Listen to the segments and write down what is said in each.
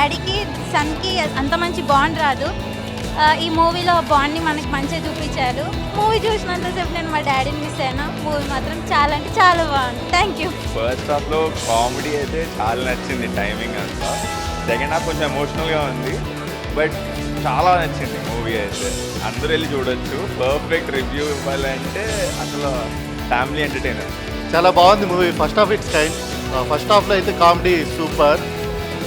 డాడీకి సన్కి అంత మంచి బాండ్ రాదు. ఈ మూవీలో బాండ్ని మనకి మంచిగా చూపించారు. మూవీ చూసినంతసేపు నేను మా డాడీని మిస్ అయినా. మూవీ మాత్రం చాలా అంటే చాలా బాగుంది. Thank you. ఫస్ట్ హాఫ్లో కామెడీ అయితే చాలా నచ్చింది, టైమింగ్ అంతా. సెకండ్ హాఫ్ కొంచెం ఎమోషనల్గా ఉంది, బట్ చాలా నచ్చింది మూవీ అయితే. అందరూ వెళ్ళి చూడొచ్చు. పర్ఫెక్ట్ రివ్యూ ఇవ్వాలంటే అసలు ఫ్యామిలీ ఎంటర్టైనర్. చాలా బాగుంది movie. First half it's kind. First హాఫ్లో అయితే కామెడీ సూపర్.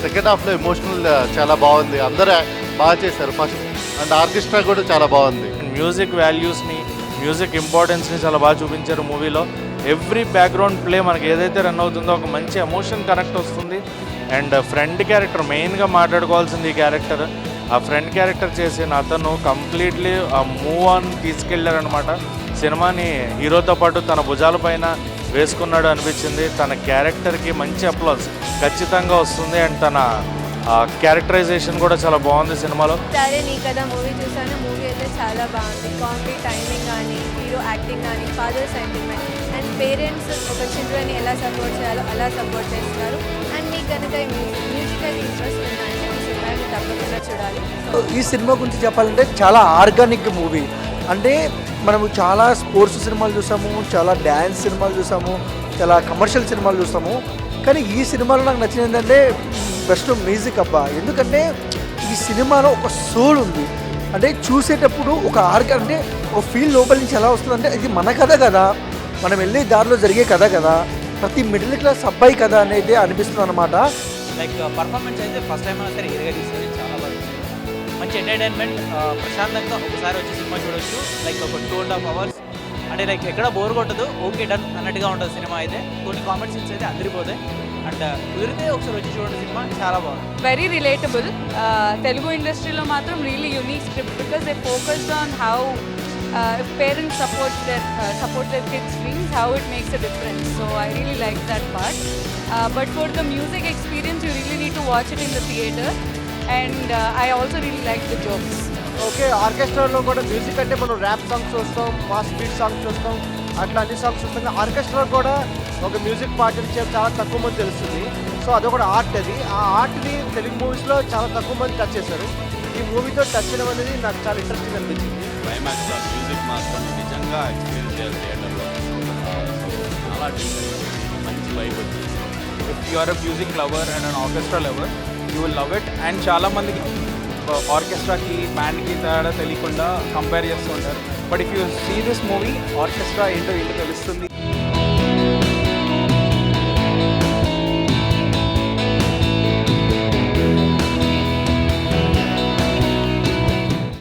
సెకండ్ హాఫ్లో ఎమోషనల్ చాలా బాగుంది. అందరూ బాగా చేశారు. ఫస్ట్ అండ్ ఆర్కెస్ట్రా కూడా చాలా బాగుంది. మ్యూజిక్ వాల్యూస్ని, మ్యూజిక్ ఇంపార్టెన్స్ని చాలా బాగా చూపించారు మూవీలో. ఎవ్రీ బ్యాక్గ్రౌండ్ ప్లే మనకి ఏదైతే రన్ అవుతుందో ఒక మంచి ఎమోషన్ కనెక్ట్ వస్తుంది. అండ్ ఫ్రెండ్ క్యారెక్టర్ మెయిన్గా మాట్లాడుకోవాల్సింది ఈ క్యారెక్టర్. ఆ ఫ్రెండ్ క్యారెక్టర్ చేసిన అతను కంప్లీట్లీ ఆ మూవ్ ఆన్ తీసుకెళ్ళారనమాట. సినిమాని హీరోతో పాటు తన భుజాలపైన వేసుకున్నాడు అనిపించింది. తన క్యారెక్టర్కి మంచి అప్లాజ్ ఖచ్చితంగా వస్తుంది. అండ్ తన క్యారెక్టరైజేషన్ కూడా చాలా బాగుంది సినిమాలో. సరే నీ కదా మూవీ చూసాను. మూవీ అయితే చాలా బాగుంది. కామెడీ టైమింగ్ కానీ, హీరో యాక్టింగ్ కానీ, ఫాదర్ సెంటిమెంట్ అండ్ పేరెంట్స్ ఒక చిల్డ్రన్ని ఎలా సపోర్ట్ చేయాలో అలా సపోర్ట్ చేస్తున్నారు. అండ్ నీకు కనుక మ్యూజికల్ ఇంట్రెస్ట్ ఉందంటే ఈ సినిమాని తప్పకుండా చూడాలి. ఈ సినిమా గురించి చెప్పాలంటే చాలా ఆర్గానిక్ మూవీ. అంటే మనము చాలా స్పోర్ట్స్ సినిమాలు చూసాము, చాలా డ్యాన్స్ సినిమాలు చూసాము, చాలా కమర్షియల్ సినిమాలు చూస్తాము. కానీ ఈ సినిమాలో నాకు నచ్చింది ఏంటంటే బెస్ట్ మ్యూజిక్ అబ్బా. ఎందుకంటే ఈ సినిమాలో ఒక సోల్ ఉంది. అంటే చూసేటప్పుడు ఒక అంటే ఒక ఫీల్ లోపల నుంచి ఎలా వస్తుందంటే ఇది మన కథ కదా, మనం వెళ్ళే దారిలో జరిగే కథ కదా, ప్రతి మిడిల్ క్లాస్ అబ్బాయి కథ అనేది అనిపిస్తుంది అనమాట. లైక్ పర్ఫార్మెన్స్ అయితే ఫస్ట్ టైం అయినా సరే హీరోగా తీస్తుంది. చాలా బాగా మంచి ఎంటర్టైన్మెంట్. ప్రశాంతంగా ఒకసారి వచ్చి సినిమా చూడొచ్చు. లైక్ ఒక 2.5 hours అంటే లైక్ ఎక్కడ బోర్ కొట్టదు. ఓకే డన్ అన్నట్టుగా ఉంటుంది సినిమా అయితే. కొన్ని కామెంట్ సీన్స్ అయితే అదిరిపోతాయి. అండ్ కుదిరితే ఒకసారి వచ్చి చూడండి, సినిమా చాలా బాగుంది. Very relatable. తెలుగు ఇండస్ట్రీలో మాత్రం really unique script because they focused on how parents support their kids' dreams, how it makes a difference. So I really like that part. But for the music experience, you really need to watch it in the theater. And I also really like the jokes. Okay, ఆర్కెస్ట్రాలో కూడా music అంటే మనం rap songs చూస్తాం, mass beat songs చూస్తాం, అట్లా అన్ని songs చూస్తాం. Orchestra కూడా ఒక మ్యూజిక్ పార్ట్ చాలా తక్కువ మంది తెలుస్తుంది. సో అదొక ఆర్ట్. అది ఆ ఆర్ట్ని తెలుగు మూవీస్లో చాలా తక్కువ మంది టచ్ చేశారు. ఈ మూవీతో టచ్ చేయడం అనేది నాకు చాలా ఇంట్రెస్టింగ్ అనిపించింది. క్లైమాక్స్లో మ్యూజిక్ మాత్రం నిజంగా ఎక్స్పీరియన్స్ చేయాలి థియేటర్లో. చాలా మంచి వైబ్ వచ్చింది. If you are a music lover and an orchestra lover, you will love it. And చాలామందికి ఆర్కెస్ట్రాకి బ్యాండ్కి తేడా తెలియకుండా కంపేర్ చేస్తూ ఉంటారు. But if you see this movie, orchestra ఏంటో తెలుస్తుంది.